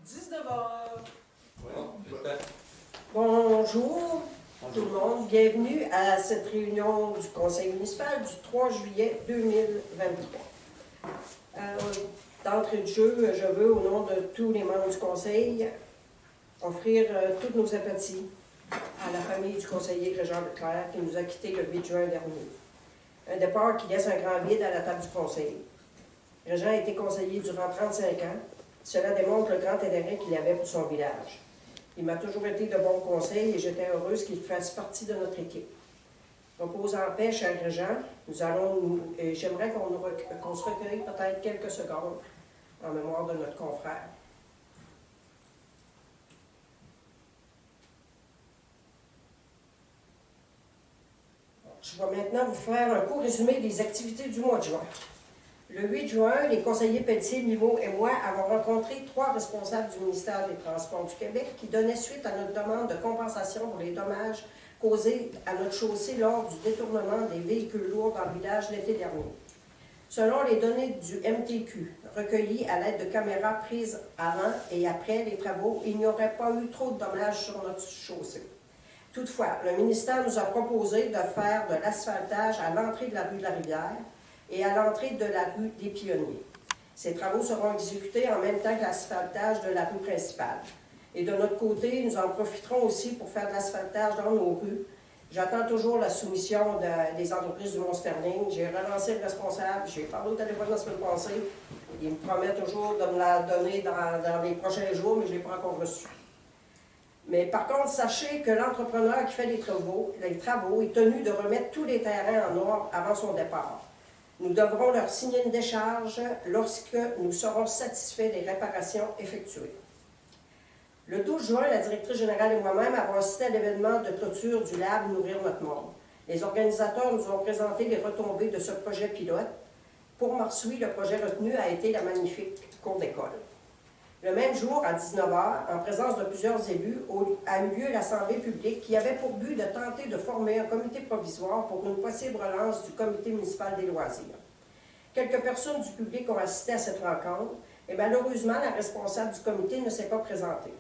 19h. Bonjour tout le monde, bienvenue à cette réunion du Conseil municipal du 3 juillet 2023. D'entrée de jeu, je veux, au nom de tous les membres du Conseil, offrir toutes nos sympathies à la famille du conseiller Régent Leclerc qui nous a quittés le 8 juin dernier. Un départ qui laisse un grand vide à la table du Conseil. Régent a été conseiller durant 35 ans. Cela démontre le grand intérêt qu'il avait pour son village. Il m'a toujours été de bons conseils et j'étais heureuse qu'il fasse partie de notre équipe. Repose en paix, cher Régent. J'aimerais qu'on se recueille peut-être quelques secondes en mémoire de notre confrère. Je vais maintenant vous faire un court résumé des activités du mois de juin. Le 8 juin, les conseillers Pelletier, Mimo et moi avons rencontré 3 responsables du ministère des Transports du Québec qui donnaient suite à notre demande de compensation pour les dommages causés à notre chaussée lors du détournement des véhicules lourds dans le village l'été dernier. Selon les données du MTQ, recueillies à l'aide de caméras prises avant et après les travaux, il n'y aurait pas eu trop de dommages sur notre chaussée. Toutefois, le ministère nous a proposé de faire de l'asphaltage à l'entrée de la rue de la Rivière et à l'entrée de la rue des Pionniers. Ces travaux seront exécutés en même temps que l'asphaltage de la rue principale. Et de notre côté, nous en profiterons aussi pour faire de l'asphaltage dans nos rues. J'attends toujours la soumission des entreprises du Mont-Sterling. J'ai relancé le responsable, j'ai parlé au téléphone la semaine passée. Il me promet toujours de me la donner dans les prochains jours, mais je ne l'ai pas encore reçu. Mais par contre, sachez que l'entrepreneur qui fait les travaux est tenu de remettre tous les terrains en ordre avant son départ. Nous devrons leur signer une décharge lorsque nous serons satisfaits des réparations effectuées. Le 12 juin, la directrice générale et moi-même avons assisté à l'événement de clôture du Lab Nourrir notre monde. Les organisateurs nous ont présenté les retombées de ce projet pilote. Pour Marsoui, le projet retenu a été la magnifique cour d'école. Le même jour, à 19h, en présence de plusieurs élus, a eu lieu l'Assemblée publique qui avait pour but de tenter de former un comité provisoire pour une possible relance du comité municipal des loisirs. Quelques personnes du public ont assisté à cette rencontre et malheureusement, la responsable du comité ne s'est pas présentée.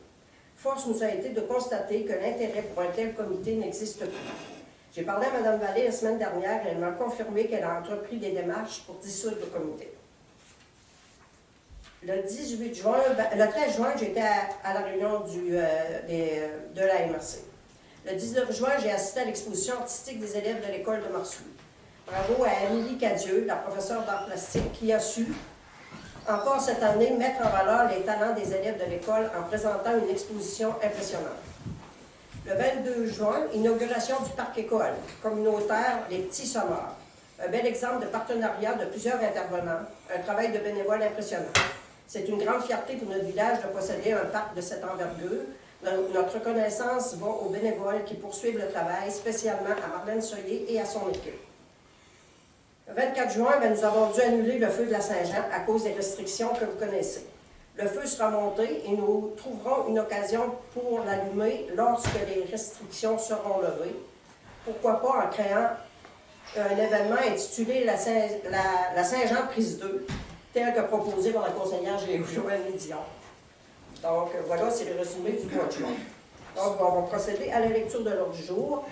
Force nous a été de constater que l'intérêt pour un tel comité n'existe plus. J'ai parlé à Mme Vallée la semaine dernière et elle m'a confirmé qu'elle a entrepris des démarches pour dissoudre le comité. Le 13 juin, j'étais à la réunion de la MRC. Le 19 juin, j'ai assisté à l'exposition artistique des élèves de l'école de Marsoui. Bravo à Amélie Cadieux, la professeure d'art plastique, qui a su, encore cette année, mettre en valeur les talents des élèves de l'école en présentant une exposition impressionnante. Le 22 juin, inauguration du parc école communautaire Les Petits Sommeurs. Un bel exemple de partenariat de plusieurs intervenants, un travail de bénévoles impressionnant. C'est une grande fierté pour notre village de posséder un parc de cette envergure. Notre reconnaissance va aux bénévoles qui poursuivent le travail, spécialement à Marlène Soyer et à son équipe. Le 24 juin, nous avons dû annuler le feu de la Saint-Jean à cause des restrictions que vous connaissez. Le feu sera monté et nous trouverons une occasion pour l'allumer lorsque les restrictions seront levées. Pourquoi pas en créant un événement intitulé la Saint-Jean prise 2, tel que proposé par la conseillère Joëlle Dion. Donc, voilà, c'est le résumé du mois de juin. Donc, on va procéder à la lecture de l'ordre du jour.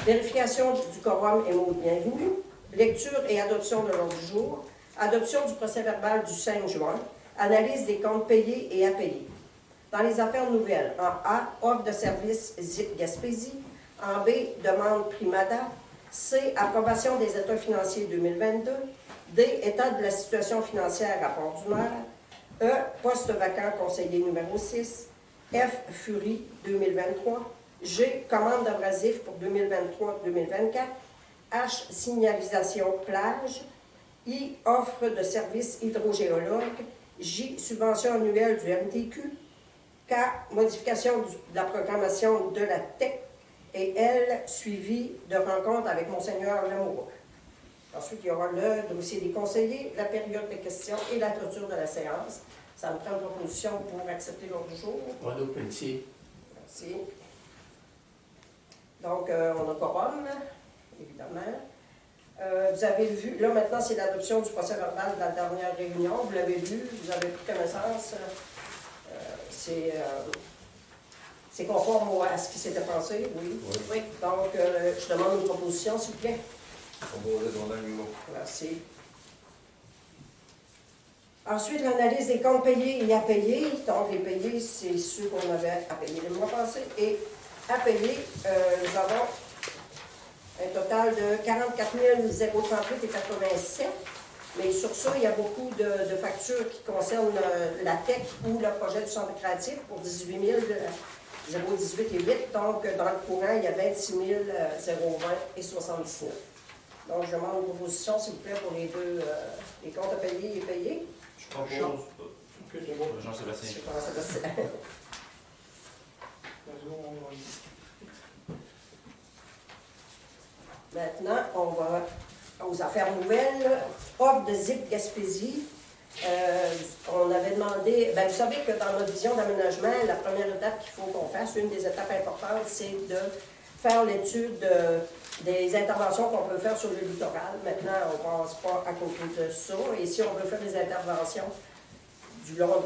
Vérification du quorum et mot de bienvenue. Lecture et adoption de l'ordre du jour. Adoption du procès-verbal du 5 juin. Analyse des comptes payés et à payer. Dans les affaires nouvelles, en A, offre de service ZIP Gaspésie. En B, demande Primada. C, approbation des états financiers 2022. D, état de la situation financière, rapport du maire. E, poste vacant conseiller numéro 6. F, Furie 2023. G, commande d'abrasif pour 2023-2024. H, signalisation plage. I, offre de service hydrogéologue. J, subvention annuelle du MTQ. K, modification de la programmation de la TEC. Et L, suivi de rencontre avec Monseigneur Lamoureux. Ensuite, il y aura le dossier des conseillers, la période de questions et la clôture de la séance. Ça me prend une proposition pour accepter l'ordre du jour. Renaud Pelletier. Merci. Donc, on a quorum, évidemment. Vous avez vu, là maintenant, c'est l'adoption du procès-verbal de la dernière réunion. Vous l'avez vu, vous avez pris connaissance. c'est conforme à ce qui s'était pensé, oui. Oui. Donc, je demande une proposition, s'il vous plaît. Proposé dans l'animaux. Merci. Ensuite, l'analyse des comptes payés et à payer. Donc, les payés, c'est ceux qu'on avait à payer le mois passé. Et à payer, nous avons un total de 44 038,87. Mais sur ça, il y a beaucoup de factures qui concernent la TEC ou le projet du centre créatif pour 18 018 et 8. Donc, dans le courant, il y a 26 020 et 79. Donc, je demande une proposition, s'il vous plaît, pour les deux, les comptes à payer et payés. Je propose. Jean-Sébastien. Jean-Sébastien. Maintenant, on va aux affaires nouvelles. Offre de ZIP Gaspésie. On avait demandé, vous savez que dans notre vision d'aménagement, la première étape qu'il faut qu'on fasse, une des étapes importantes, c'est de faire l'étude des interventions qu'on peut faire sur le littoral. Maintenant, on ne passe pas à côté de ça. Et si on veut faire des interventions du long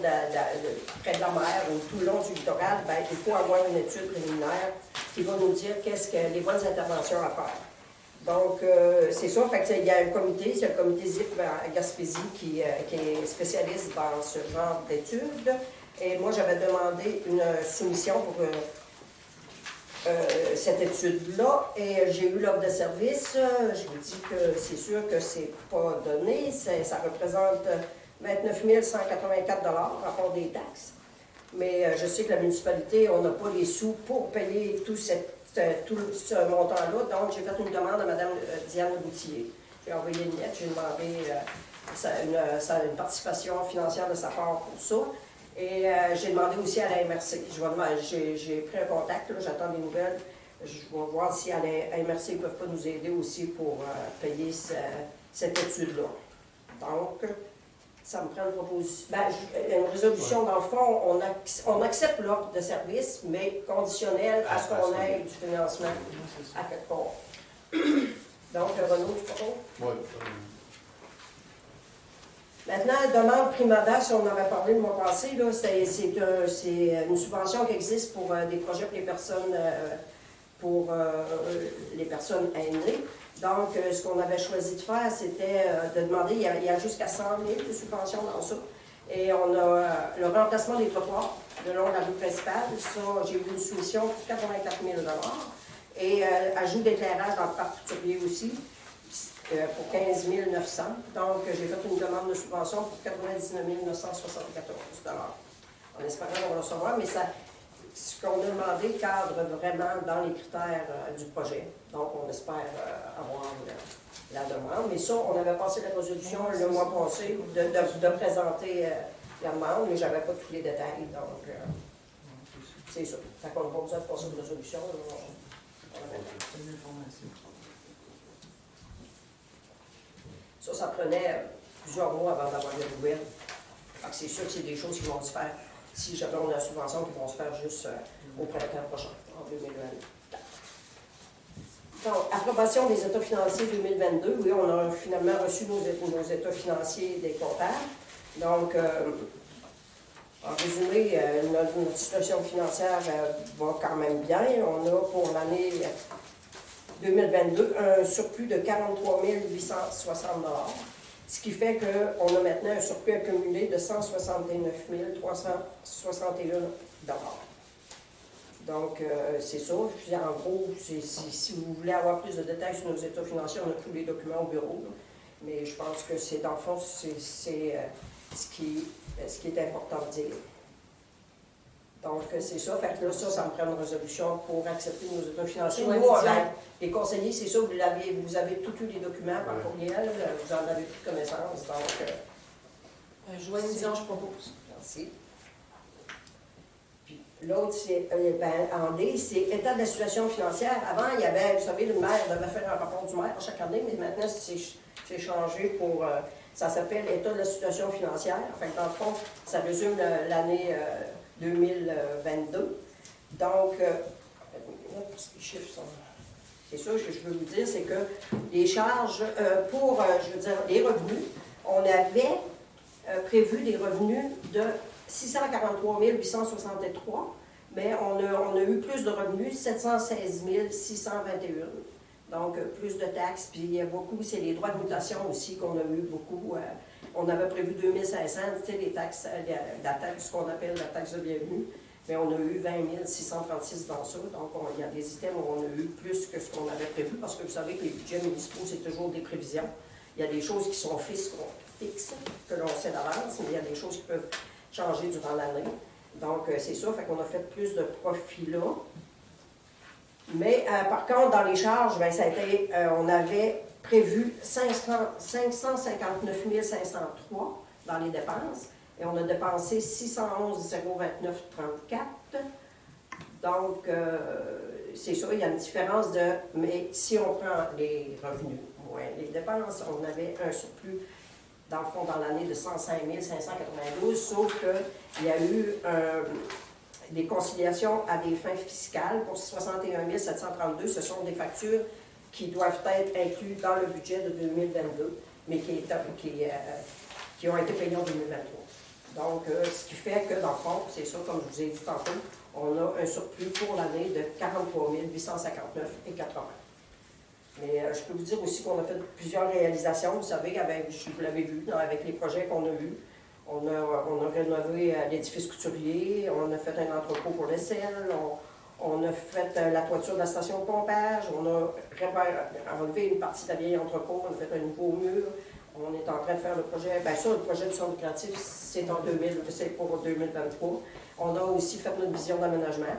près de la mer ou tout le long du littoral, il faut avoir une étude préliminaire qui va nous dire qu'est-ce que les bonnes interventions à faire. Donc, c'est ça. Fait que, il y a un comité, c'est le comité ZIP à Gaspésie qui est spécialiste dans ce genre d'études. Et moi, j'avais demandé une soumission pour cette étude-là. Et j'ai eu l'offre de service. Je vous dis que c'est sûr que c'est pas donné. Ça représente 29 184 $ rapport des taxes. Mais je sais que la municipalité, on n'a pas les sous pour payer tout ce montant-là. Donc, j'ai fait une demande à Mme Diane Boutier. J'ai envoyé une lettre, j'ai demandé une participation financière de sa part pour ça. Et j'ai demandé aussi à la MRC. J'ai pris un contact, j'attends des nouvelles. Je vais voir si à la MRC ne peuvent pas nous aider aussi pour payer cette étude-là. Donc, ça me prend une proposition. Une résolution, dans le fond, on accepte l'offre de service, mais conditionnelle à ce qu'on ait du financement à quelque part. Donc, Renaud, tu proposes? Oui. Maintenant, demande Primada, si on en avait parlé le mois passé, c'est une subvention qui existe pour des projets pour les personnes aînées. Donc, ce qu'on avait choisi de faire, c'était de demander, il y a jusqu'à 100 000 de subventions dans ça. Et on a le remplacement des trottoirs le long de la rue principale. Ça, j'ai eu une soumission pour 84 000 $. Et ajout d'éclairage dans le parc couturier aussi, pour 15 900. Donc, j'ai fait une demande de subvention pour 99 974 $. En espérant qu'on va le recevoir, mais ce qu'on a demandé cadre vraiment dans les critères du projet. Donc, on espère avoir la demande. Mais ça, on avait passé la résolution le mois passé de présenter la demande, mais je n'avais pas tous les détails. Donc, c'est ça. Fait qu'on n'a pas besoin de passer une résolution. Ça prenait plusieurs mois avant d'avoir des nouvelles. C'est sûr que c'est des choses qui vont se faire. Si j'avais une subvention qui vont se faire juste au printemps prochain, en 2024. Donc, approbation des états financiers 2022. Oui, on a finalement reçu nos états financiers des comptables. Donc, en résumé, notre situation financière va quand même bien. On a pour l'année 2022 un surplus de 43 860 $. Ce qui fait qu'on a maintenant un surplus accumulé de 169 361 $. Donc, c'est ça. En gros, si vous voulez avoir plus de détails sur nos états financiers, on a tous les documents au bureau. Là. Mais je pense que c'est, dans le fond, c'est ce qui est important de dire. Donc, c'est ça. Fait que là, ça me prend une résolution pour accepter nos états financiers. Nous, les conseillers, c'est ça, vous avez tous les documents par courriel, vous en avez pris connaissance. Donc, joignez-en, je propose. Merci. Puis l'autre, c'est en D, c'est état de la situation financière. Avant, il y avait, vous savez, le maire devait faire un rapport du maire chaque année, mais maintenant, c'est changé pour. Ça s'appelle état de la situation financière. Enfin, dans le fond, ça résume l'année 2022. Donc, les chiffres sont. C'est ça que je veux vous dire, c'est que les charges pour, les revenus, on avait prévu des revenus de 643 863, mais on a eu plus de revenus, 716 621. Donc, plus de taxes, puis il y a beaucoup, c'est les droits de mutation aussi qu'on a eu beaucoup. On avait prévu 2500, tu sais, les taxes, la taxe, ce qu'on appelle la taxe de bienvenue, mais on a eu 20 636 dans ça. Donc, il y a des items où on a eu plus que ce qu'on avait prévu, parce que vous savez que les budgets municipaux, c'est toujours des prévisions. Il y a des choses qui sont fixes, que l'on sait d'avance, mais il y a des choses qui peuvent changer durant l'année. Donc, c'est ça, fait qu'on a fait plus de profits là. Mais par contre, dans les charges, bien, ça a été, on avait prévu 559 503 dans les dépenses et on a dépensé 611 029 34. Donc, c'est ça, il y a une différence de... Mais si on prend les revenus moins les dépenses, on avait un surplus, dans le fond, dans l'année de 105 592, sauf qu'il y a eu des conciliations à des fins fiscales pour 61 732. Ce sont des factures qui doivent être incluses dans le budget de 2022, mais qui ont été payées en 2023. Donc, ce qui fait que, dans le fond, c'est ça, comme je vous ai dit tantôt, on a un surplus pour l'année de 43 859 et 80. Mais je peux vous dire aussi qu'on a fait plusieurs réalisations. Vous savez, vous l'avez vu, avec les projets qu'on a eus. On a rénové l'édifice couturier, on a fait un entrepôt pour les selles, on a fait la toiture de la station de pompage, on a enlevé une partie de la vieille entrepôt, on a fait un nouveau mur. On est en train de faire le projet, bien ça, le projet du centre créatif, c'est pour 2023. On a aussi fait notre vision d'aménagement.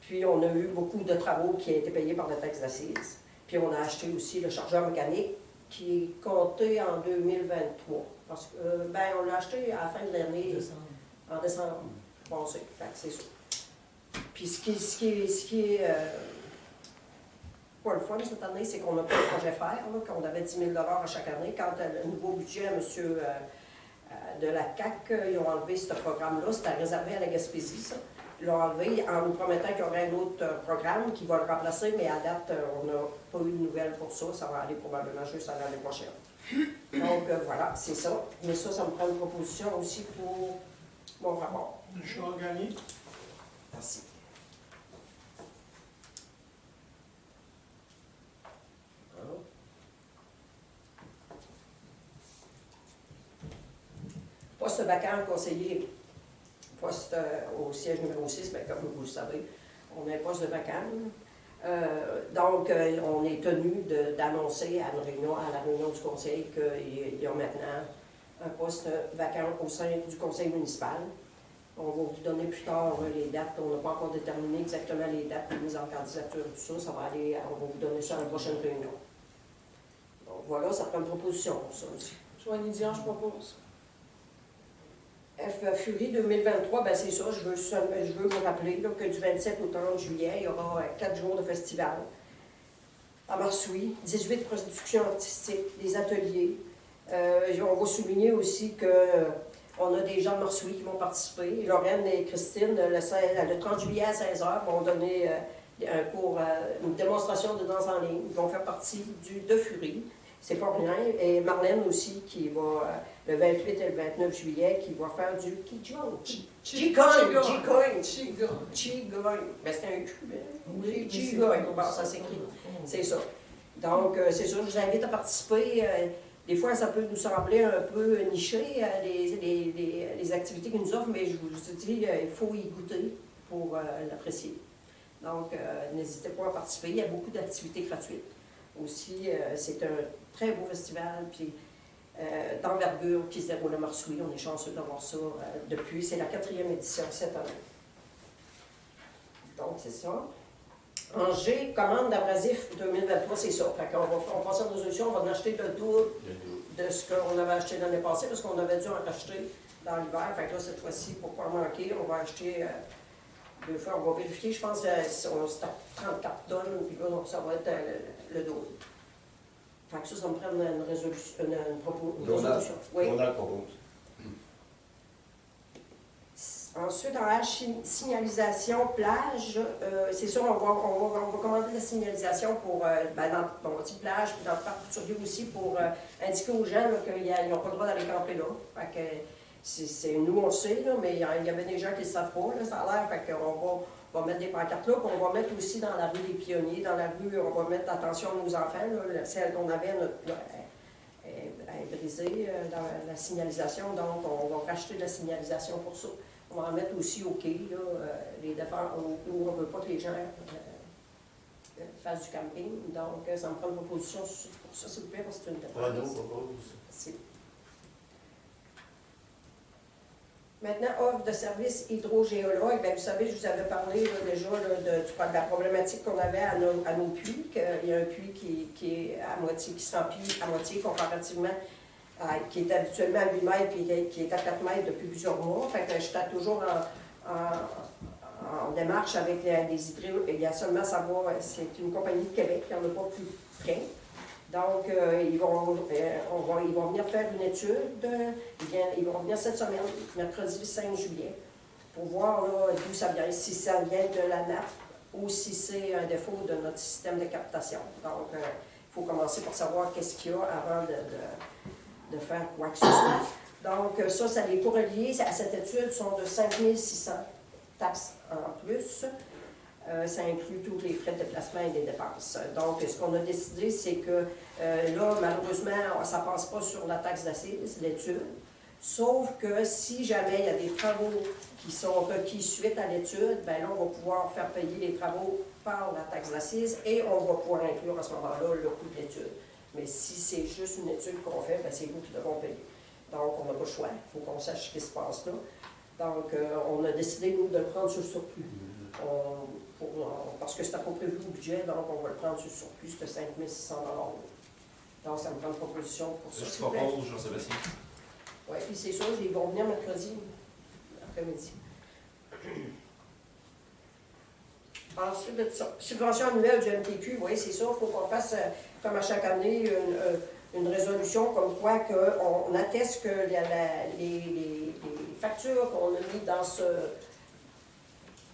Puis on a eu beaucoup de travaux qui ont été payés par la taxe d'assises. Puis on a acheté aussi le chargeur mécanique qui est compté en 2023. Parce que, on l'a acheté à la fin de l'année, en décembre. Bon, c'est ça. Puis ce qui est pas le fun cette année, c'est qu'on n'a pas de projet faire, qu'on avait 10 000 à chaque année. Quand le nouveau budget, M. De la CAQ, ils ont enlevé ce programme-là, c'était réservé à la Gaspésie, ça. Ils l'ont enlevé en nous promettant qu'il y aurait un autre programme qui va le remplacer, mais à date, on n'a pas eu de nouvelles pour ça. Ça va aller probablement juste à l'année prochaine. Donc, voilà, c'est ça. Mais ça me prend une proposition aussi pour mon rapport. Richard Gagné. Merci. Poste vacant, conseiller, poste au siège numéro 6, bien, comme vous le savez, on a un poste de vacant. Donc, on est tenu d'annoncer à la réunion du conseil qu'il y a maintenant un poste vacant au sein du conseil municipal. On va vous donner plus tard les dates. On n'a pas encore déterminé exactement les dates de mise en candidature, tout ça. Ça va aller, on va vous donner ça à la prochaine réunion. Donc voilà, ça prend une proposition pour ça aussi. Joanie Dion, je propose. F Fury 2023, ben c'est ça, je veux vous rappeler là, que du 27 au 30 juillet, il y aura 4 jours de festival à Marsouilles, 18 productions artistiques, des ateliers. On va souligner aussi qu'on a des gens de Marsouilles qui vont participer. Lorraine et Christine, le 30 juillet à 16h, vont donner un cours, une démonstration de danse en ligne. Ils vont faire partie de Fury. C'est pas rien. Et Marlène aussi, qui va, le 28 et le 29 juillet, qui va faire du Qigong. Qigong. Ben, c'est un Q, mais Qigong. Bon, ça s'écrit. C'est ça. Donc, c'est ça, je vous invite à participer. Des fois, ça peut nous sembler un peu niché, les activités qu'ils nous offrent, mais je vous dis, il faut y goûter pour l'apprécier. Donc, n'hésitez pas à participer. Il y a beaucoup d'activités gratuites. Aussi, c'est un très beau festival, puis d'envergure qui se déroule à Marsouilles. On est chanceux d'avoir ça depuis. C'est la 4e édition cette année. Donc, c'est ça. Angers, commande d'abrasif 2023, c'est ça. Fait qu'on va passer en résolution, on va en acheter le double de ce qu'on avait acheté l'année passée, parce qu'on avait dû en racheter dans l'hiver. Fait que là, cette fois-ci, pour ne pas manquer, on va acheter 2 fois. On va vérifier, je pense, c'est à 34 tonnes, puis là, ça va être le double. Fait que ça me prend une résolution. Une résolution. Oui. On a le propose. Ensuite, en signalisation plage, c'est sûr, on va commander la signalisation pour, dans le petit plage, puis dans le parc couturier aussi, pour indiquer aux gens qu'ils n'ont pas le droit d'aller camper là. Fait que nous, on le sait, là, mais il y avait des gens qui ne le savent pas, là, ça a l'air. Fait qu'on va mettre des pancartes là, puis on va mettre aussi dans la rue des Pionniers. Dans la rue, on va mettre attention à nos enfants. Là, celle qu'on avait, elle est brisée dans la signalisation, donc on va racheter de la signalisation pour ça. On va en mettre aussi au quai, là, les défenses, où on ne veut pas que les gens fassent du camping. Donc, ça me prend une proposition pour ça, s'il vous plaît, parce que c'est une défense. Renaud propose. Maintenant, offre de service hydrogéologue. Bien, vous savez, je vous avais parlé là, déjà là, de la problématique qu'on avait à nos puits, qu'il y a un puits qui est à moitié, qui se remplit à moitié comparativement qui est habituellement à 8 mètres et qui est à 4 mètres depuis plusieurs mois. Fait que j'étais toujours en démarche avec les hydro. Il y a seulement à savoir, c'est une compagnie de Québec, il n'y en a pas plus près. Donc, ils vont venir faire une étude. Ils vont venir cette semaine, mercredi 5 juillet, pour voir d'où ça vient, si ça vient de la nappe ou si c'est un défaut de notre système de captation. Donc, il faut commencer par savoir qu'est-ce qu'il y a avant de faire quoi que ce soit. Donc, ça les coûts reliés à cette étude sont de 5 600 taxes en plus. Ça inclut tous les frais de déplacement et des dépenses. Donc, ce qu'on a décidé, c'est que là, malheureusement, ça ne passe pas sur la taxe d'assises, l'étude. Sauf que si jamais il y a des travaux qui sont requis suite à l'étude, bien là, on va pouvoir faire payer les travaux par la taxe d'assises et on va pouvoir inclure à ce moment-là le coût de l'étude. Mais si c'est juste une étude qu'on fait, bien, c'est vous qui devront payer. Donc, on n'a pas le choix. Il faut qu'on sache ce qui se passe là. Donc, on a décidé, nous, de le prendre sur le surplus. Parce que c'était pas prévu au budget, donc on va le prendre sur le surplus de 5 600 $. Donc, ça me prend une proposition pour ça. Je propose, Jean-Sébastien. Oui, puis c'est sûr, ils vont venir mercredi après-midi. Ensuite de ça, subvention annuelle du MTQ, oui, c'est sûr, il faut qu'on fasse, comme à chaque année, une résolution comme quoi on atteste que les factures qu'on a mises dans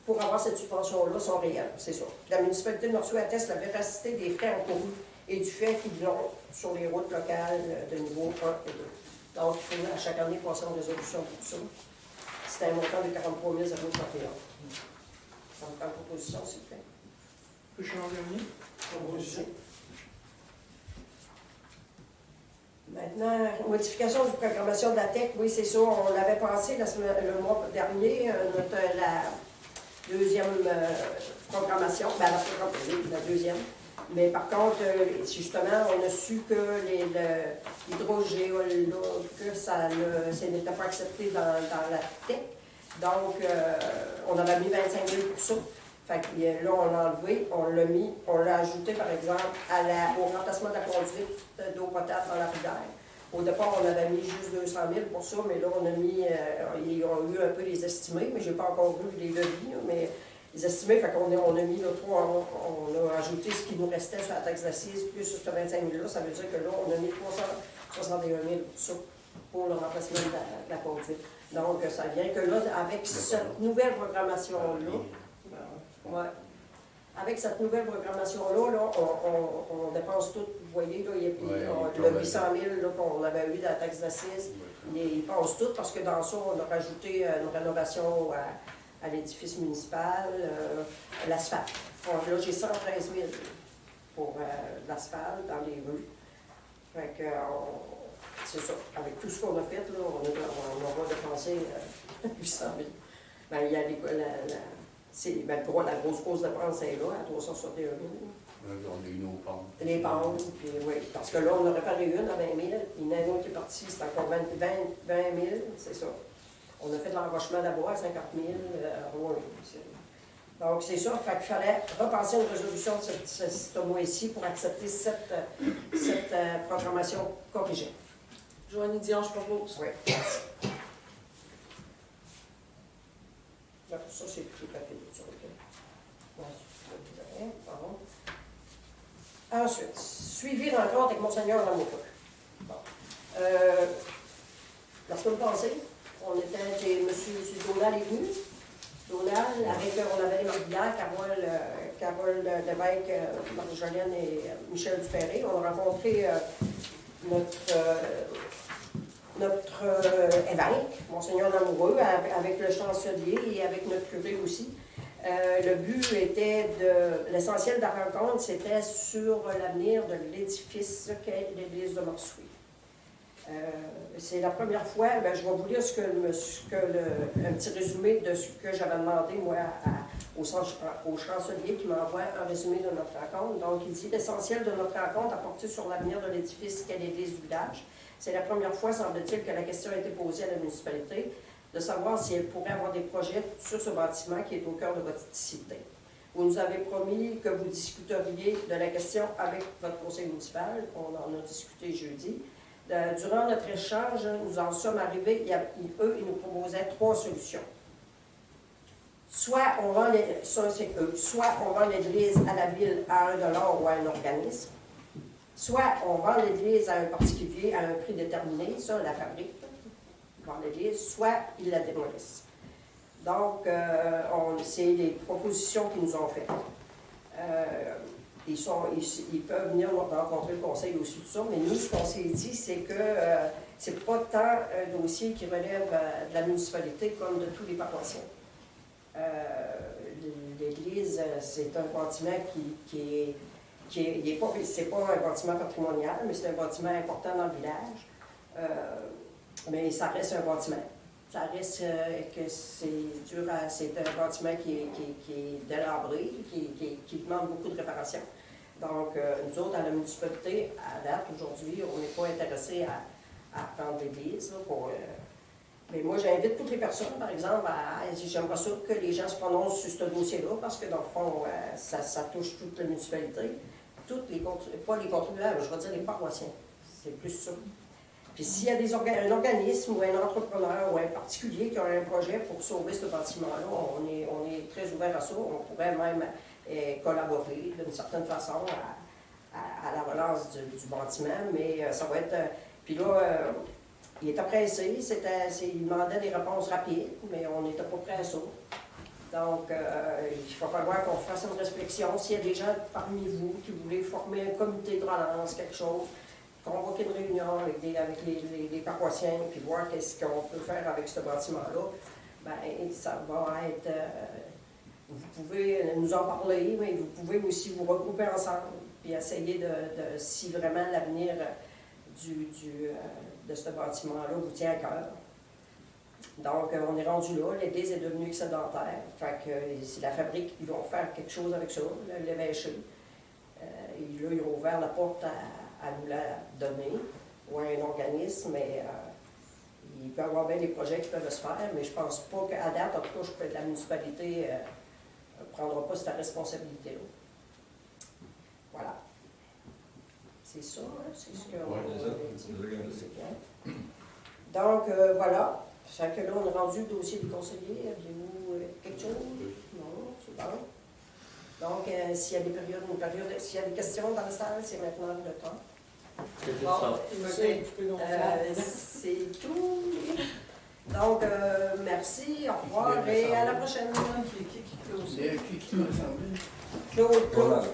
pour avoir cette subvention-là sont réelles, c'est sûr. La municipalité de Morceau atteste la véracité des frais encourus et du fait qu'ils l'ont sur les routes locales de niveau 1 et 2. Donc, il faut à chaque année passer une résolution pour ça. C'est un montant de 43 031. Ça me prend une proposition, s'il vous plaît. Richard Vernier. Proposition. Maintenant, modification de programmation de la TEC, oui, c'est ça, on l'avait pensé le mois dernier, la deuxième programmation, la deuxième. Mais par contre, justement, on a su que l'hydrogéologue, ça n'était pas accepté dans la TEC. Donc, on avait mis 25 000 pour ça. Fait que là, on l'a enlevé, on l'a ajouté, par exemple, au remplacement de la conduite d'eau potable dans la rivière. Au départ, on avait mis juste 200 000 pour ça, mais là, on a mis, ils ont eu un peu les estimés, mais je n'ai pas encore vu les devis, mais les estimés, fait qu'on a mis le 3, on a ajouté ce qui nous restait sur la taxe d'assises, plus sur ce 25 000 là, ça veut dire que là, on a mis 361 000 pour ça, pour le remplacement de la conduite. Donc, ça vient que là, avec cette nouvelle programmation-là, ouais. Avec cette nouvelle programmation-là, on dépense tout. Vous voyez, là, le 800 000 qu'on avait eu de la taxe d'assises, ils passent tout parce que dans ça, on a rajouté une rénovation à l'édifice municipal, l'asphalte. Là, j'ai 113 000 pour l'asphalte dans les rues. Fait que, c'est ça. Avec tout ce qu'on a fait, là, on va dépenser 800 000. Ben, il y a la grosse cause de dépense est là, à 361 000. On a eu nos pentes. Les pentes, puis oui. Parce que là, on a réparé une à 20 000, puis une autre qui est partie, c'est encore 20 000, c'est ça. On a fait de l'enrochement d'abord à 50 000. Oui, donc, c'est ça. Fait qu'il fallait repenser une résolution de ce mois-ci pour accepter cette programmation corrigée. Joanie Dion, je propose. Oui. Ça, c'est tout à fait sur le pardon. Ensuite, suivi rencontre avec Monseigneur Lamoureux. Bon. La semaine passée, on était chez M. Donald est venu. Donald, avec, on avait les Marguillères, Carole Lévesque, Marie-Jolène et Michel Duféré. On a rencontré notre notre évêque, Monseigneur Lamoureux, avec le chancelier et avec notre curé aussi. Le but était l'essentiel de la rencontre, c'était sur l'avenir de l'édifice qu'est l'église de Morsuis. C'est la première fois, je vais vous lire un petit résumé de ce que j'avais demandé, moi, au chancelier qui m'envoie un résumé de notre rencontre. Donc, il dit « L'essentiel de notre rencontre a porté sur l'avenir de l'édifice qu'est l'église du village. C'est la première fois, semble-t-il, que la question a été posée à la municipalité de savoir si elle pourrait avoir des projets sur ce bâtiment qui est au cœur de votre cité. Vous nous avez promis que vous discuteriez de la question avec votre conseil municipal. On en a discuté jeudi. Durant notre échange, nous en sommes arrivés, ils nous proposaient 3 solutions. Soit on vend l'église à la ville à 1 $ ou à un organisme, soit on vend l'église à un particulier à un prix déterminé, ça, la fabrique, vend l'église, soit ils la démolissent. Donc, c'est les propositions qu'ils nous ont faites. Ils peuvent venir nous rencontrer le conseil aussi de ça, mais nous, ce qu'on s'est dit, c'est que c'est pas tant un dossier qui relève de la municipalité comme de tous les paroissiens. L'église, c'est un bâtiment c'est pas un bâtiment patrimonial, mais c'est un bâtiment important dans le village. Mais ça reste un bâtiment. Ça reste que c'est un bâtiment qui est délabré, qui demande beaucoup de réparation. Donc, nous autres, à la municipalité, à date, aujourd'hui, on n'est pas intéressés à prendre l'église. Mais moi, j'invite toutes les personnes, par exemple, j'aimerais ça que les gens se prononcent sur ce dossier-là, parce que dans le fond, ça touche toute la municipalité. Pas les contribuables, je vais dire les paroissiens. C'est plus ça. Puis s'il y a un organisme ou un entrepreneur ou un particulier qui a un projet pour sauver ce bâtiment-là, on est très ouvert à ça. On pourrait même collaborer d'une certaine façon à la relance du bâtiment, mais ça va être... Puis là, il était pressé, il demandait des réponses rapides, mais on n'était pas prêt à ça. Donc, il va falloir qu'on fasse une réflexion. S'il y a des gens parmi vous qui voulaient former un comité de relance, quelque chose, convoquer une réunion avec les paroissiens, puis voir qu'est-ce qu'on peut faire avec ce bâtiment-là, bien, ça va être... vous pouvez nous en parler, mais vous pouvez aussi vous regrouper ensemble, puis essayer de si vraiment l'avenir de ce bâtiment-là vous tient à cœur. Donc, on est rendu là, l'église est devenue excédentaire, fait que c'est la fabrique qui vont faire quelque chose avec ça, l'évêché. Là, ils ont ouvert la porte à nous la donner, ou à un organisme, mais il peut y avoir bien des projets qui peuvent se faire, mais je ne pense pas qu'à date, en tout cas, la municipalité ne prendra pas cette responsabilité-là. Voilà. C'est ça, hein? C'est ce qu'on c'est bien. Donc, voilà. Fait que là, on a rendu le dossier du conseiller. Aviez-vous quelque chose? Non, c'est bon. Donc, s'il y a s'il y a des questions dans la salle, c'est maintenant le temps. C'est tout. Donc, merci, au revoir et à la prochaine. Qui close? Claude.